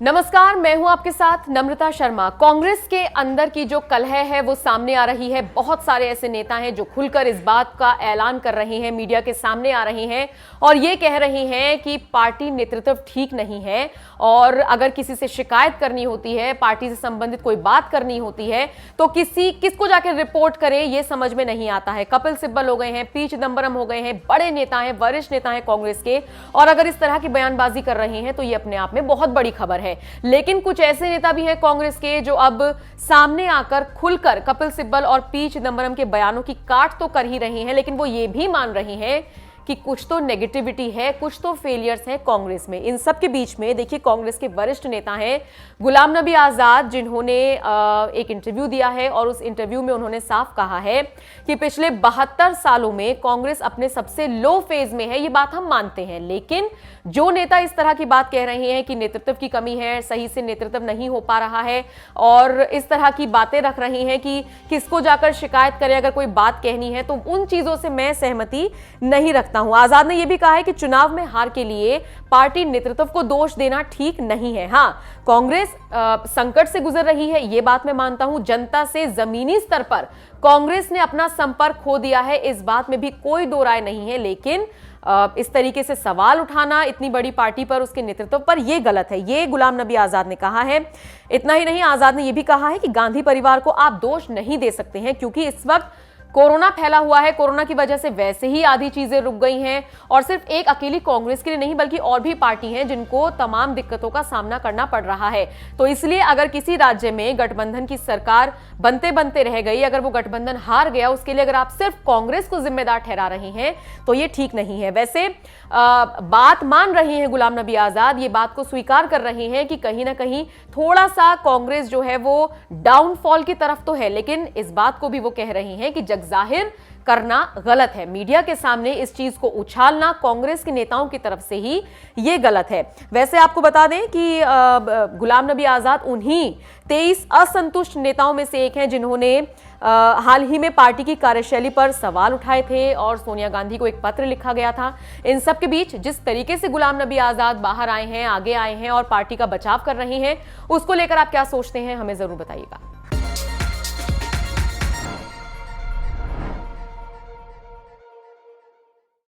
नमस्कार, मैं हूं आपके साथ नम्रता शर्मा। कांग्रेस के अंदर की जो कलह है वो सामने आ रही है। बहुत सारे ऐसे नेता हैं जो खुलकर इस बात का ऐलान कर रहे हैं, मीडिया के सामने आ रहे हैं और ये कह रही हैं कि पार्टी नेतृत्व ठीक नहीं है और अगर किसी से शिकायत करनी होती है, पार्टी से संबंधित कोई बात करनी होती है तो किसको जाकर रिपोर्ट करे ये समझ में नहीं आता है। कपिल सिब्बल हो गए हैं, पी चिदंबरम हो गए हैं, बड़े नेता हैं, वरिष्ठ नेता हैं कांग्रेस के, और अगर इस तरह की बयानबाजी कर रहे हैं तो ये अपने आप में बहुत बड़ी खबर है। लेकिन कुछ ऐसे नेता भी हैं कांग्रेस के जो अब सामने आकर खुलकर कपिल सिब्बल और पी चिदंबरम के बयानों की काट तो कर ही रहे हैं, लेकिन वो ये भी मान रहे हैं कि कुछ तो नेगेटिविटी है, कुछ तो फेलियर्स हैं कांग्रेस में। इन सब के बीच में देखिए, कांग्रेस के वरिष्ठ नेता हैं गुलाम नबी आजाद, जिन्होंने एक इंटरव्यू दिया है और उस इंटरव्यू में उन्होंने साफ कहा है कि पिछले 72 सालों में कांग्रेस अपने सबसे लो फेज में है। ये बात हम मानते हैं, लेकिन जो नेता इस तरह की बात कह रहे हैं कि नेतृत्व की कमी है, सही से नेतृत्व नहीं हो पा रहा है और इस तरह की बातें रख रहे हैं कि किसको जाकर शिकायत करें अगर कोई बात कहनी है, तो उन चीजों से मैं सहमति नहीं रखता हूं। आजाद ने यह भी कहा है कि चुनाव में हार के लिए पार्टी नेतृत्व को दोष देना ठीक नहीं है। हां, कांग्रेस संकट से गुजर रही है, यह बात मैं मानता हूं। जनता से जमीनी स्तर पर कांग्रेस ने अपना संपर्क खो दिया है, इस बात में भी कोई दो राय नहीं है, लेकिन इस तरीके से सवाल उठाना इतनी बड़ी पार्टी पर, उसके नेतृत्व पर, यह गलत है। यह गुलाम नबी आजाद ने कहा है। इतना ही नहीं, आजाद ने यह भी कहा है कि गांधी परिवार को आप दोष नहीं दे सकते हैं क्योंकि इस वक्त कोरोना फैला हुआ है, कोरोना की वजह से वैसे ही आधी चीजें रुक गई हैं और सिर्फ एक अकेली कांग्रेस के लिए नहीं बल्कि और भी पार्टी हैं जिनको तमाम दिक्कतों का सामना करना पड़ रहा है। तो इसलिए अगर किसी राज्य में गठबंधन की सरकार बनते बनते रह गई, अगर वो गठबंधन हार गया, उसके लिए अगर आप सिर्फ कांग्रेस को जिम्मेदार ठहरा रहे हैं तो ये ठीक नहीं है। वैसे बात मान रहे हैं गुलाम नबी आजाद, ये बात को स्वीकार कर रहे हैं कि कहीं ना कहीं थोड़ा सा कांग्रेस जो है वो डाउनफॉल की तरफ तो है, लेकिन इस बात को भी वो कह रहे हैं कि जाहिर करना गलत है। मीडिया के सामने इस चीज को उछालना कांग्रेस के नेताओं की तरफ से ही ये गलत है। वैसे आपको बता दें कि गुलाम नबी आजाद उन्हीं 23 असंतुष्ट नेताओं में से एक हैं जिन्होंने हाल ही में पार्टी की कार्यशैली पर सवाल उठाए थे और सोनिया गांधी को एक पत्र लिखा गया था। इन सब के बीच जिस तरीके से गुलाम नबी आजाद बाहर आए हैं, आगे आए हैं और पार्टी का बचाव कर रहे हैं, उसको लेकर आप क्या सोचते हैं, हमें जरूर बताइएगा।